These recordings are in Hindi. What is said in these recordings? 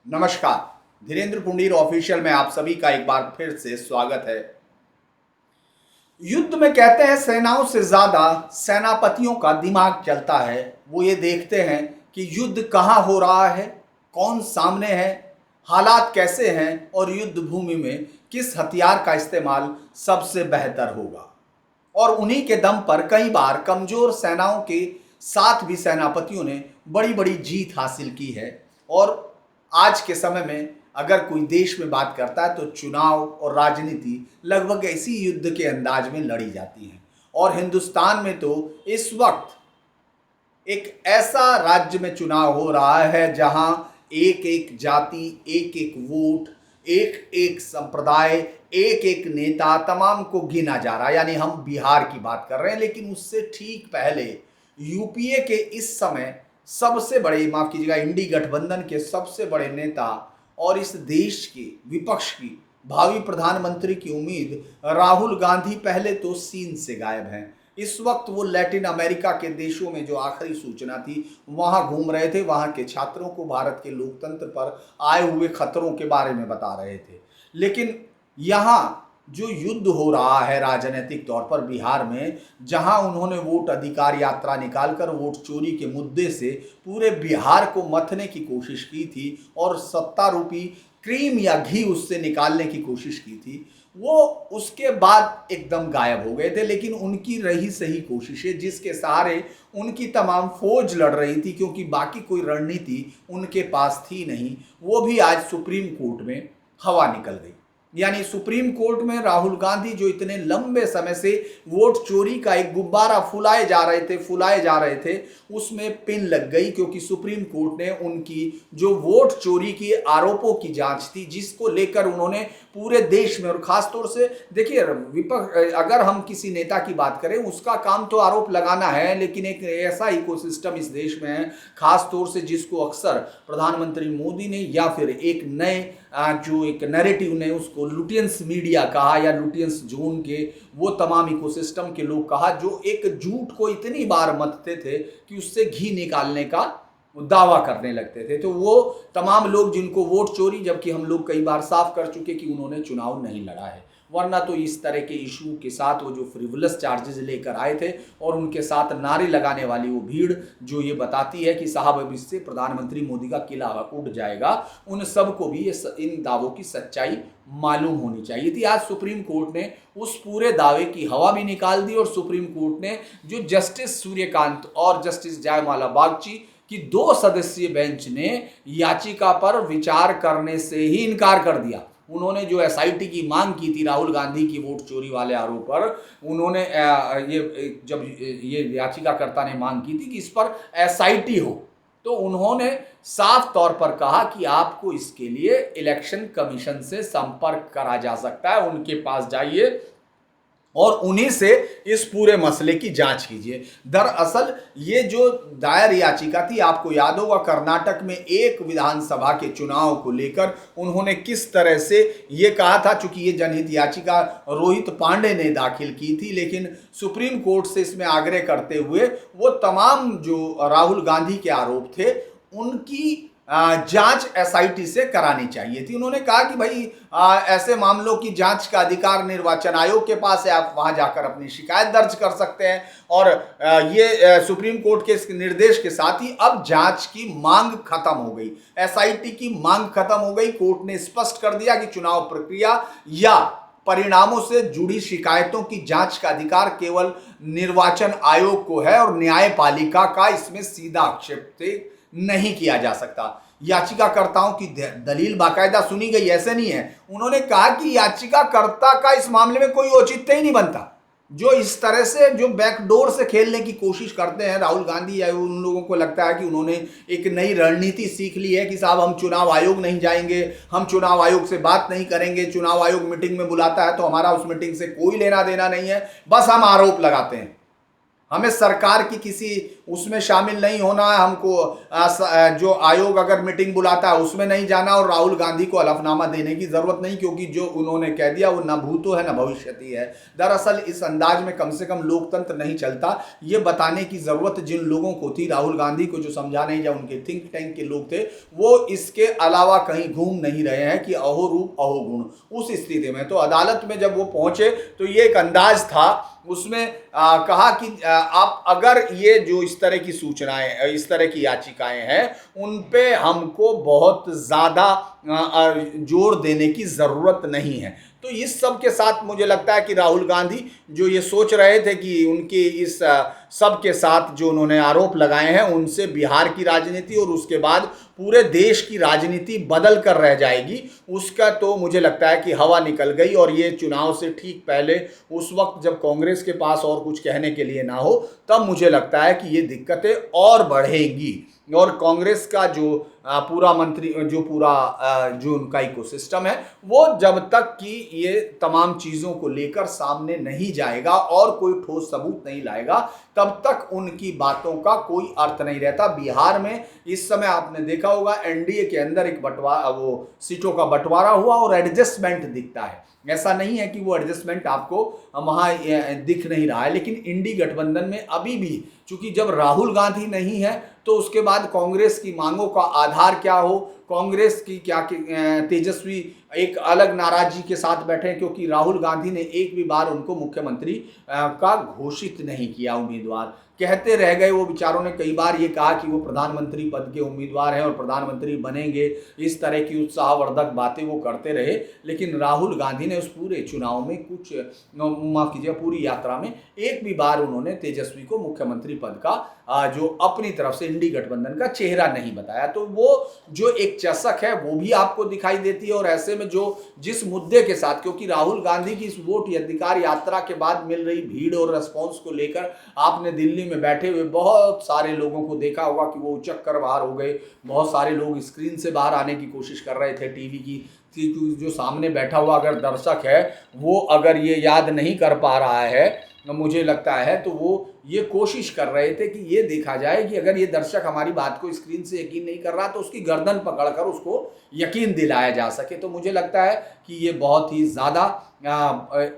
नमस्कार। धीरेन्द्र पुंडीर ऑफिशियल में आप सभी का एक बार फिर से स्वागत है। युद्ध में कहते हैं सेनाओं से ज्यादा सेनापतियों का दिमाग चलता है। वो ये देखते हैं कि युद्ध कहाँ हो रहा है, कौन सामने है, हालात कैसे हैं और युद्ध भूमि में किस हथियार का इस्तेमाल सबसे बेहतर होगा। और उन्हीं के दम पर कई बार कमजोर सेनाओं के साथ भी सेनापतियों ने बड़ी बड़ी जीत हासिल की है। और आज के समय में अगर कोई देश में बात करता है तो चुनाव और राजनीति लगभग इसी युद्ध के अंदाज में लड़ी जाती है। और हिंदुस्तान में तो इस वक्त एक ऐसा राज्य में चुनाव हो रहा है जहां एक एक जाति, एक एक वोट, एक एक संप्रदाय, एक एक नेता, तमाम को गिना जा रहा है। यानी हम बिहार की बात कर रहे हैं, लेकिन उससे ठीक पहले यूपीए के इस समय सबसे बड़े, माफ कीजिएगा, इंडी गठबंधन के सबसे बड़े नेता और इस देश के विपक्ष की भावी प्रधानमंत्री की उम्मीद राहुल गांधी पहले तो सीन से गायब हैं। इस वक्त वो लैटिन अमेरिका के देशों में, जो आखिरी सूचना थी, वहां घूम रहे थे। वहां के छात्रों को भारत के लोकतंत्र पर आए हुए खतरों के बारे में बता रहे थे। लेकिन यहां जो युद्ध हो रहा है राजनीतिक तौर पर बिहार में, जहां उन्होंने वोट अधिकार यात्रा निकालकर वोट चोरी के मुद्दे से पूरे बिहार को मथने की कोशिश की थी और सत्ता रूपी क्रीम या घी उससे निकालने की कोशिश की थी, वो उसके बाद एकदम गायब हो गए थे। लेकिन उनकी रही सही कोशिशें, जिसके सहारे उनकी तमाम फौज लड़ रही थी, क्योंकि बाकी कोई रणनीति उनके पास थी नहीं, वो भी आज सुप्रीम कोर्ट में हवा निकल गई। यानी सुप्रीम कोर्ट में राहुल गांधी, जो इतने लंबे समय से वोट चोरी का एक गुब्बारा फुलाए जा रहे थे, उसमें पिन लग गई। क्योंकि सुप्रीम कोर्ट ने उनकी जो वोट चोरी की आरोपों की जांच थी, जिसको लेकर उन्होंने पूरे देश में, और खासतौर से देखिए, विपक्ष, अगर हम किसी नेता की बात करें, उसका काम तो आरोप लगाना है, लेकिन एक ऐसा इकोसिस्टम इस देश में है, खासतौर से जिसको अक्सर प्रधानमंत्री मोदी ने या फिर एक नए जो एक नैरेटिव ने उसको लुटियंस मीडिया कहा, या लुटियंस जोन के वो तमाम इकोसिस्टम के लोग कहा, जो एक झूठ को इतनी बार मथते थे कि उससे घी निकालने का दावा करने लगते थे। तो वो तमाम लोग जिनको वोट चोरी, जबकि हम लोग कई बार साफ कर चुके कि उन्होंने चुनाव नहीं लड़ा है, वरना तो इस तरह के इशू के साथ वो जो फ्रिवलस चार्जेस लेकर आए थे और उनके साथ नारे लगाने वाली वो भीड़ जो ये बताती है कि साहब अब इससे प्रधानमंत्री मोदी का किला उड़ जाएगा, उन सबको भी इन दावों की सच्चाई मालूम होनी चाहिए थी। आज सुप्रीम कोर्ट ने उस पूरे दावे की हवा भी निकाल दी और सुप्रीम कोर्ट ने जो जस्टिस सूर्यकांत और जस्टिस जयमाला बागची कि 2 सदस्यीय बेंच ने याचिका पर विचार करने से ही इनकार कर दिया। उन्होंने जो एसआईटी की मांग की थी राहुल गांधी की वोट चोरी वाले आरोप पर, उन्होंने जब ये याचिकाकर्ता ने मांग की थी कि इस पर एसआईटी हो, तो उन्होंने साफ तौर पर कहा कि आपको इसके लिए इलेक्शन कमीशन से संपर्क करा जा सकता है, उनके पास जाइए और उन्हीं से इस पूरे मसले की जांच कीजिए। दरअसल ये जो दायर याचिका थी, आपको याद होगा कर्नाटक में एक विधानसभा के चुनाव को लेकर उन्होंने किस तरह से ये कहा था, चूंकि ये जनहित याचिका रोहित पांडे ने दाखिल की थी, लेकिन सुप्रीम कोर्ट से इसमें आग्रह करते हुए वो तमाम जो राहुल गांधी के आरोप थे उनकी जांच एसआईटी से करानी चाहिए थी। उन्होंने कहा कि भाई ऐसे मामलों की जांच का अधिकार निर्वाचन आयोग के पास है, आप वहां जाकर अपनी शिकायत दर्ज कर सकते हैं। और ये सुप्रीम कोर्ट के निर्देश के साथ ही अब जांच की मांग खत्म हो गई, एसआईटी की मांग खत्म हो गई। कोर्ट ने स्पष्ट कर दिया कि चुनाव प्रक्रिया या परिणामों से जुड़ी शिकायतों की जांच का अधिकार केवल निर्वाचन आयोग को है और न्यायपालिका का इसमें सीधा आक्षेप नहीं किया जा सकता। याचिकाकर्ताओं की दलील बाकायदा सुनी गई, ऐसे नहीं है। उन्होंने कहा कि याचिकाकर्ता का इस मामले में कोई औचित्य ही नहीं बनता। जो इस तरह से जो बैकडोर से खेलने की कोशिश करते हैं राहुल गांधी, या उन लोगों को लगता है कि उन्होंने एक नई रणनीति सीख ली है कि साहब हम चुनाव आयोग नहीं जाएंगे, हम चुनाव आयोग से बात नहीं करेंगे, चुनाव आयोग मीटिंग में बुलाता है तो हमारा उस मीटिंग से कोई लेना देना नहीं है, बस हम आरोप लगाते हैं। हमें सरकार की किसी उसमें शामिल नहीं होना है, हमको जो आयोग अगर मीटिंग बुलाता है उसमें नहीं जाना, और राहुल गांधी को हलफनामा देने की जरूरत नहीं, क्योंकि जो उन्होंने कह दिया वो न भूतो है न भविष्यति है। दरअसल इस अंदाज में कम से कम लोकतंत्र नहीं चलता, ये बताने की जरूरत जिन लोगों को थी, राहुल गांधी को जो समझा नहीं, या उनके थिंक टैंक के लोग थे, वो इसके अलावा कहीं घूम नहीं रहे हैं कि अहो रूप अहो गुण। उस स्थिति में तो अदालत में जब वो पहुंचे तो ये एक अंदाज था, उसमें कहा कि आप अगर ये जो इस तरह की सूचनाएं, इस तरह की याचिकाएं हैं, उन पे हमको बहुत ज़्यादा जोर देने की ज़रूरत नहीं है। तो इस सब के साथ मुझे लगता है कि राहुल गांधी जो ये सोच रहे थे कि उनकी इस सब के साथ जो उन्होंने आरोप लगाए हैं, उनसे बिहार की राजनीति और उसके बाद पूरे देश की राजनीति बदल कर रह जाएगी, उसका तो मुझे लगता है कि हवा निकल गई। और ये चुनाव से ठीक पहले, उस वक्त जब कांग्रेस के पास और कुछ कहने के लिए ना हो, तब मुझे लगता है कि ये दिक्कतें और बढ़ेंगी। और कांग्रेस का जो पूरा मंत्री जो उनका इकोसिस्टम है, वो जब तक कि ये तमाम चीज़ों को लेकर सामने नहीं जाएगा और कोई ठोस सबूत नहीं लाएगा, तब तक उनकी बातों का कोई अर्थ नहीं रहता। बिहार में इस समय आपने देखा होगा, एनडीए के अंदर एक सीटों का बंटवारा हुआ और एडजस्टमेंट दिखता है। ऐसा नहीं है कि वो एडजस्टमेंट आपको वहाँ दिख नहीं रहा है, लेकिन इंडी गठबंधन में अभी भी, चूंकि जब राहुल गांधी नहीं है तो उसके बाद कांग्रेस की मांगों का आधार क्या हो, कांग्रेस की क्या तेजस्वी एक अलग नाराजगी के साथ बैठे, क्योंकि राहुल गांधी ने एक भी बार उनको मुख्यमंत्री का घोषित नहीं किया उम्मीदवार, कहते रह गए। वो बेचारों ने कई बार ये कहा कि वो प्रधानमंत्री पद के उम्मीदवार हैं और प्रधानमंत्री बनेंगे, इस तरह की उत्साहवर्धक बातें वो करते रहे, लेकिन राहुल गांधी ने उस पूरे चुनाव में माफ कीजिए, पूरी यात्रा में एक भी बार उन्होंने तेजस्वी को मुख्यमंत्री पद का जो अपनी तरफ से इंडी गठबंधन का चेहरा नहीं बताया। तो वो जो एक चसक है वो भी आपको दिखाई देती है। और ऐसे में जो जिस मुद्दे के साथ, क्योंकि राहुल गांधी की इस वोट अधिकार यात्रा के बाद मिल रही भीड़ और रिस्पॉन्स को लेकर आपने दिल्ली में बैठे हुए बहुत सारे लोगों को देखा होगा कि वो उचक कर बाहर हो गए। बहुत सारे लोग स्क्रीन से बाहर आने की कोशिश कर रहे थे, टीवी की, जो सामने बैठा हुआ अगर दर्शक है वो अगर ये याद नहीं कर पा रहा है, तो मुझे लगता है तो वो ये कोशिश कर रहे थे कि ये देखा जाए कि अगर ये दर्शक हमारी बात को स्क्रीन से यकीन नहीं कर रहा तो उसकी गर्दन पकड़कर उसको यकीन दिलाया जा सके। तो मुझे लगता है कि ये बहुत ही ज़्यादा,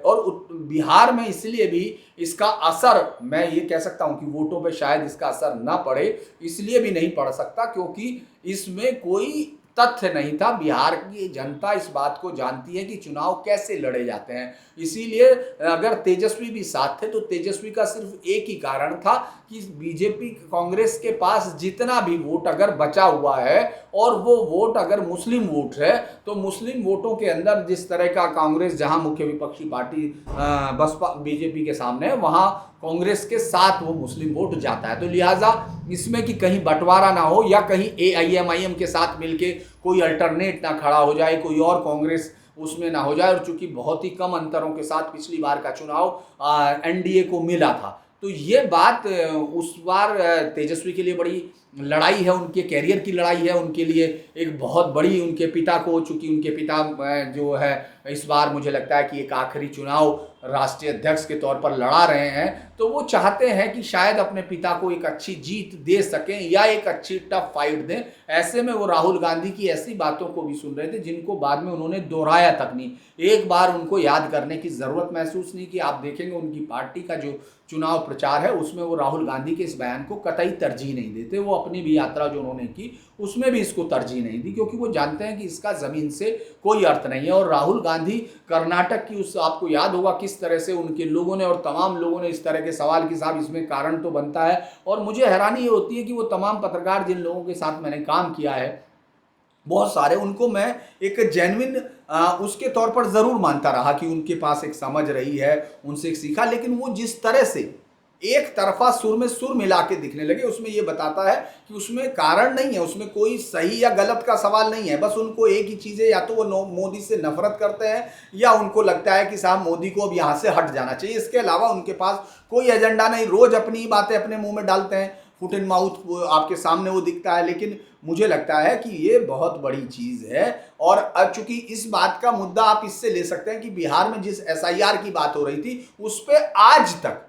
और बिहार में इसलिए भी इसका असर, मैं ये कह सकता हूँ कि वोटों पे शायद इसका असर ना पड़े, इसलिए भी नहीं पड़ सकता क्योंकि इसमें कोई तथ्य नहीं था। बिहार की जनता इस बात को जानती है कि चुनाव कैसे लड़े जाते हैं, इसीलिए अगर तेजस्वी भी साथ थे तो तेजस्वी का सिर्फ एक ही कारण था कि बीजेपी कांग्रेस के पास जितना भी वोट अगर बचा हुआ है और वो वोट अगर मुस्लिम वोट है, तो मुस्लिम वोटों के अंदर जिस तरह का कांग्रेस जहां मुख्य विपक्षी पार्टी बसपा बीजेपी के सामने है, वहां कांग्रेस के साथ वो मुस्लिम वोट जाता है। तो लिहाजा इसमें कि कहीं बंटवारा ना हो या कहीं AIM के साथ मिलके कोई अल्टरनेट ना खड़ा हो जाए, कोई और कांग्रेस उसमें ना हो जाए। और चूंकि बहुत ही कम अंतरों के साथ पिछली बार का चुनाव एनडीए को मिला था, तो ये बात उस बार तेजस्वी के लिए बड़ी लड़ाई है, उनके कैरियर की लड़ाई है, उनके लिए एक बहुत बड़ी, उनके पिता को, चूंकि उनके पिता जो है इस बार मुझे लगता है कि एक आखिरी चुनाव राष्ट्रीय अध्यक्ष के तौर पर लड़ा रहे हैं, तो वो चाहते हैं कि शायद अपने पिता को एक अच्छी जीत दे सकें या एक अच्छी टफ फाइट दें। ऐसे में वो राहुल गांधी की ऐसी बातों को भी सुन रहे थे जिनको बाद में उन्होंने दोहराया तक नहीं, एक बार उनको याद करने की ज़रूरत महसूस नहीं की। आप देखेंगे उनकी पार्टी का जो चुनाव प्रचार है उसमें वो राहुल गांधी के इस बयान को कतई तरजीह नहीं देते। वो अपनी भी यात्रा जो उन्होंने की उसमें भी इसको तरजीह नहीं दी, क्योंकि वो जानते हैं कि इसका ज़मीन से कोई अर्थ नहीं है। और राहुल गांधी कर्नाटक की उस, आपको याद होगा किस तरह से उनके लोगों ने और तमाम लोगों ने इस तरह के सवाल कि साहब इसमें कारण तो बनता है। और मुझे हैरानी ये होती है कि वो तमाम पत्रकार जिन लोगों के साथ मैंने काम किया है, बहुत सारे, उनको मैं एक जेन्युइन उसके तौर पर ज़रूर मानता रहा कि उनके पास एक समझ रही है, उनसे एक सीखा, लेकिन वो जिस तरह से एक तरफा सुर में सुर मिला के दिखने लगे, उसमें ये बताता है कि उसमें कारण नहीं है, उसमें कोई सही या गलत का सवाल नहीं है। बस उनको एक ही चीज़ है, या तो वो मोदी से नफरत करते हैं या उनको लगता है कि साहब मोदी को अब यहाँ से हट जाना चाहिए। इसके अलावा उनके पास कोई एजेंडा नहीं, रोज़ अपनी ही बातें अपने मुंह में डालते हैं, फुट इन माउथ आपके सामने वो दिखता है। लेकिन मुझे लगता है कि ये बहुत बड़ी चीज़ है। और अब चूंकि इस बात का मुद्दा आप इससे ले सकते हैं कि बिहार में जिस SIR की बात हो रही थी उस पर आज तक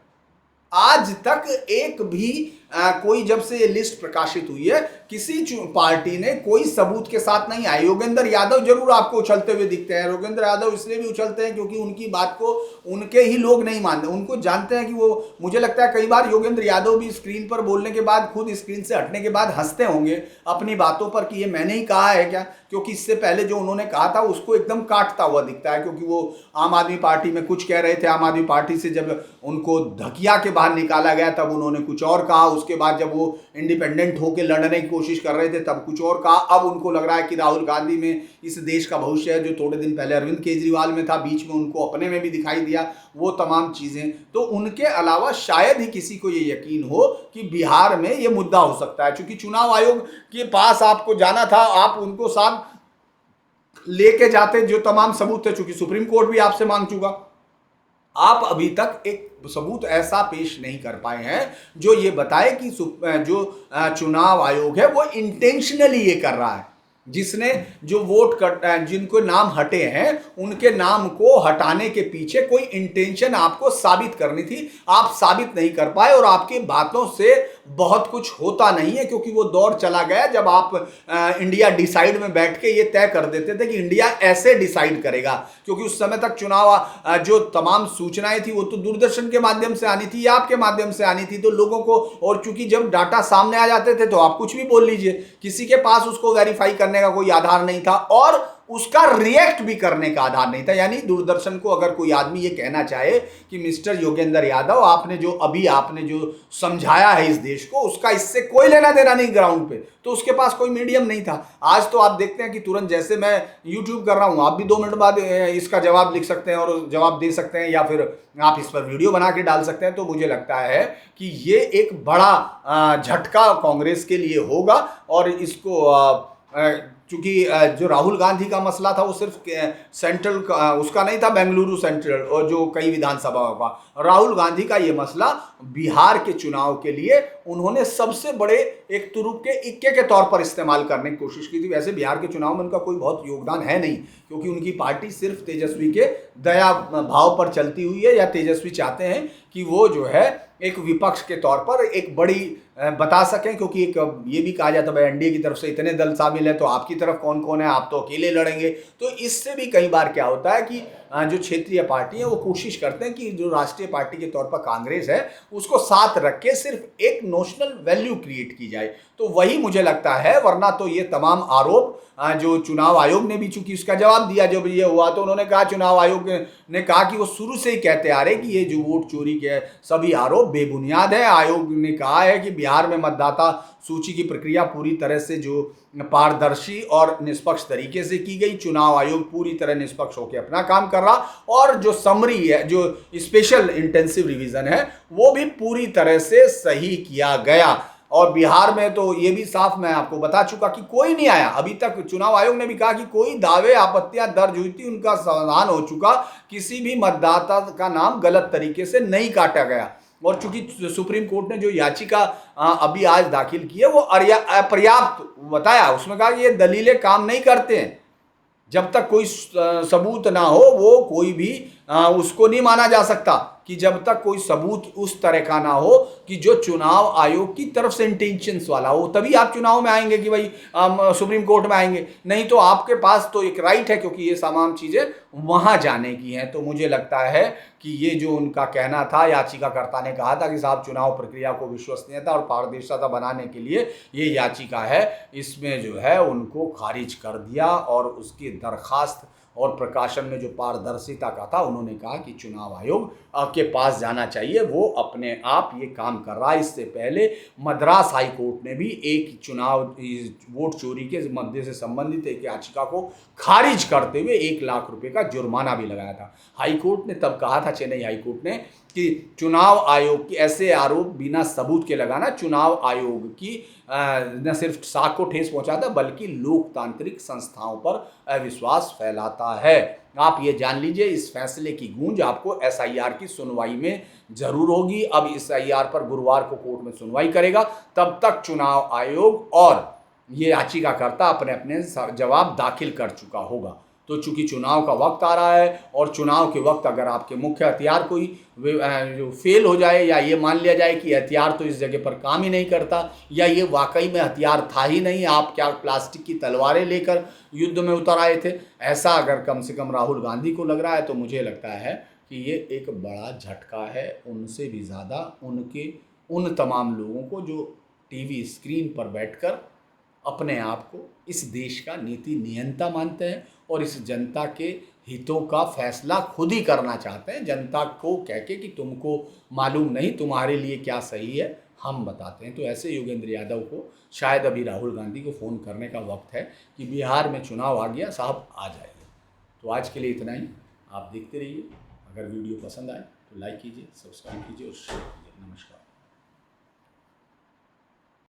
आज तक एक भी कोई, जब से ये लिस्ट प्रकाशित हुई है, किसी पार्टी ने कोई सबूत के साथ नहीं आए। योगेंद्र यादव जरूर आपको उछलते हुए दिखते हैं। योगेंद्र यादव इसलिए भी उछलते हैं क्योंकि उनकी बात को उनके ही लोग नहीं मानते, उनको जानते हैं कि वो, मुझे लगता है कई बार योगेंद्र यादव भी स्क्रीन पर बोलने के बाद, खुद स्क्रीन से हटने के बाद हंसते होंगे अपनी बातों पर कि ये मैंने ही कहा है क्या, क्योंकि इससे पहले जो उन्होंने कहा था उसको एकदम काटता हुआ दिखता है। क्योंकि वो आम आदमी पार्टी में कुछ कह रहे थे, आम आदमी पार्टी से जब उनको धकिया के बाहर निकाला गया तब उन्होंने कुछ और कहा, उसके बाद जब वो इंडिपेंडेंट होकर लड़ने की कोशिश कर रहे थे तब कुछ और कहा। अब उनको लग रहा है कि राहुल गांधी में इस देश का भविष्य है, जो थोड़े दिन पहले अरविंद केजरीवाल में था, बीच में उनको अपने में भी दिखाई दिया, वो तमाम चीजें। तो उनके अलावा शायद ही किसी को ये यकीन हो कि बिहार में ये मुद्दा हो सकता है। चूंकि चुनाव आयोग के पास आपको जाना था, आप उनको साथ लेके जाते जो तमाम सबूत थे, चूंकि सुप्रीम कोर्ट भी आपसे मांग चुका, आप अभी तक एक सबूत ऐसा पेश नहीं कर पाए हैं जो ये बताए कि जो चुनाव आयोग है वो इंटेंशनली ये कर रहा है। जिसने जो वोट जिनको नाम हटे हैं उनके नाम को हटाने के पीछे कोई इंटेंशन आपको साबित करनी थी, आप साबित नहीं कर पाए। और आपकी बातों से बहुत कुछ होता नहीं है, क्योंकि वो दौर चला गया जब आप इंडिया डिसाइड में बैठ के ये तय कर देते थे कि इंडिया ऐसे डिसाइड करेगा। क्योंकि उस समय तक चुनाव जो तमाम सूचनाएं थी वो तो दूरदर्शन के माध्यम से आनी थी या आपके माध्यम से आनी थी, तो लोगों को, और चूंकि जब डाटा सामने आ जाते थे तो आप कुछ भी बोल लीजिए, किसी के पास उसको वेरीफाई करने का कोई आधार नहीं था और उसका रिएक्ट भी करने का आधार नहीं था। यानी दूरदर्शन को अगर कोई आदमी ये कहना चाहे कि मिस्टर योगेंद्र यादव, आपने जो समझाया है इस देश को, उसका इससे कोई लेना देना नहीं ग्राउंड पे, तो उसके पास कोई मीडियम नहीं था। आज तो आप देखते हैं कि तुरंत, जैसे मैं यूट्यूब कर रहा हूं, आप भी 2 मिनट बाद इसका जवाब लिख सकते हैं और जवाब दे सकते हैं, या फिर आप इस पर वीडियो बना के डाल सकते हैं। तो मुझे लगता है कि ये एक बड़ा झटका कांग्रेस के लिए होगा। और इसको चूंकि जो राहुल गांधी का मसला था वो सिर्फ सेंट्रल उसका नहीं था, बेंगलुरु सेंट्रल और जो कई विधानसभाओं का, राहुल गांधी का ये मसला बिहार के चुनाव के लिए उन्होंने सबसे बड़े एक तुरुप के इक्के के तौर पर इस्तेमाल करने की कोशिश की थी। वैसे बिहार के चुनाव में उनका कोई बहुत योगदान है नहीं, क्योंकि उनकी पार्टी सिर्फ तेजस्वी के दया भाव पर चलती हुई है, या तेजस्वी चाहते हैं कि वो जो है एक विपक्ष के तौर पर एक बड़ी बता सकें। क्योंकि एक ये भी कहा जाता है एनडीए की तरफ से इतने दल शामिल है तो आपकी तरफ कौन कौन है, आप तो अकेले लड़ेंगे। तो इससे भी कई बार क्या होता है कि जो क्षेत्रीय पार्टी है वो कोशिश करते हैं कि जो राष्ट्रीय पार्टी के तौर पर कांग्रेस है उसको साथ रख के सिर्फ एक नोशनल वैल्यू क्रिएट की जाए। तो वही मुझे लगता है, वरना तो ये तमाम आरोप जो चुनाव आयोग ने भी चूंकि उसका जवाब दिया जब ये हुआ, तो उन्होंने कहा, चुनाव आयोग ने कहा कि वो शुरू से ही कहते आ रहे कि ये जो वोट चोरी के सभी आरोप बेबुनियाद है। आयोग ने कहा है कि बिहार में मतदाता सूची की प्रक्रिया पूरी तरह से जो पारदर्शी और निष्पक्ष तरीके से की गई, चुनाव आयोग पूरी तरह निष्पक्ष होकर अपना काम कर रहा, और जो समरी है, जो स्पेशल इंटेंसिव रिवीजन है, वो भी पूरी तरह से सही किया गया। और बिहार में तो ये भी साफ मैं आपको बता चुका कि कोई नहीं आया अभी तक। चुनाव आयोग ने भी कहा कि कोई दावे आपत्तियां दर्ज हुई थी उनका समाधान हो चुका, किसी भी मतदाता का नाम गलत तरीके से नहीं काटा गया। और चूंकि सुप्रीम कोर्ट ने जो याचिका अभी आज दाखिल की है वो अपर्याप्त बताया, उसमें कहा कि ये दलीलें काम नहीं करते हैं, जब तक कोई सबूत ना हो वो कोई भी उसको नहीं माना जा सकता, कि जब तक कोई सबूत उस तरह का ना हो कि जो चुनाव आयोग की तरफ से इंटेंशंस वाला हो, तभी आप चुनाव में आएंगे कि भाई सुप्रीम कोर्ट में आएंगे। नहीं तो आपके पास तो एक राइट है, क्योंकि ये तमाम चीज़ें वहाँ जाने की हैं। तो मुझे लगता है कि ये जो उनका कहना था, याचिकाकर्ता ने कहा था कि साहब चुनाव प्रक्रिया को विश्वसनीयता और पारदर्शिता बनाने के लिए ये याचिका है, इसमें जो है उनको खारिज कर दिया। और उसकी दरखास्त और प्रकाशन में जो पारदर्शिता का था, उन्होंने कहा कि चुनाव आयोग के पास जाना चाहिए, वो अपने आप ये काम कर रहा है। इससे पहले मद्रास हाई कोर्ट ने भी एक चुनाव वोट चोरी के मुद्दे से संबंधित एक याचिका को खारिज करते हुए 1 लाख रुपए का जुर्माना भी लगाया था। हाई कोर्ट ने तब कहा था, चेन्नई हाई कोर्ट ने, कि चुनाव आयोग की ऐसे आरोप बिना सबूत के लगाना चुनाव आयोग की न सिर्फ साख को ठेस पहुंचाता बल्कि लोकतांत्रिक संस्थाओं पर अविश्वास फैलाता है। आप ये जान लीजिए, इस फैसले की गूंज आपको एसआईआर की सुनवाई में जरूर होगी। अब एसआईआर पर गुरुवार को कोर्ट में सुनवाई करेगा, तब तक चुनाव आयोग और ये याचिकाकर्ता अपने अपने जवाब दाखिल कर चुका होगा। तो चूंकि चुनाव का वक्त आ रहा है और चुनाव के वक्त अगर आपके मुख्य हथियार कोई जो फेल हो जाए या ये मान लिया जाए कि हथियार तो इस जगह पर काम ही नहीं करता या ये वाकई में हथियार था ही नहीं, आप क्या प्लास्टिक की तलवारें लेकर युद्ध में उतर आए थे, ऐसा अगर कम से कम राहुल गांधी को लग रहा है तो मुझे लगता है कि ये एक बड़ा झटका है उनसे भी ज़्यादा उन तमाम लोगों को जो टीवी स्क्रीन पर बैठकर अपने आप को इस देश का नीति नियंता मानते हैं और इस जनता के हितों का फैसला खुद ही करना चाहते हैं, जनता को कह के कि तुमको मालूम नहीं तुम्हारे लिए क्या सही है, हम बताते हैं। तो ऐसे योगेंद्र यादव को शायद अभी राहुल गांधी को फ़ोन करने का वक्त है कि बिहार में चुनाव आ गया, साहब आ जाइए। तो आज के लिए इतना ही, आप देखते रहिए। अगर वीडियो पसंद आए तो लाइक कीजिए, सब्सक्राइब कीजिए और शेयर कीजिए। नमस्कार।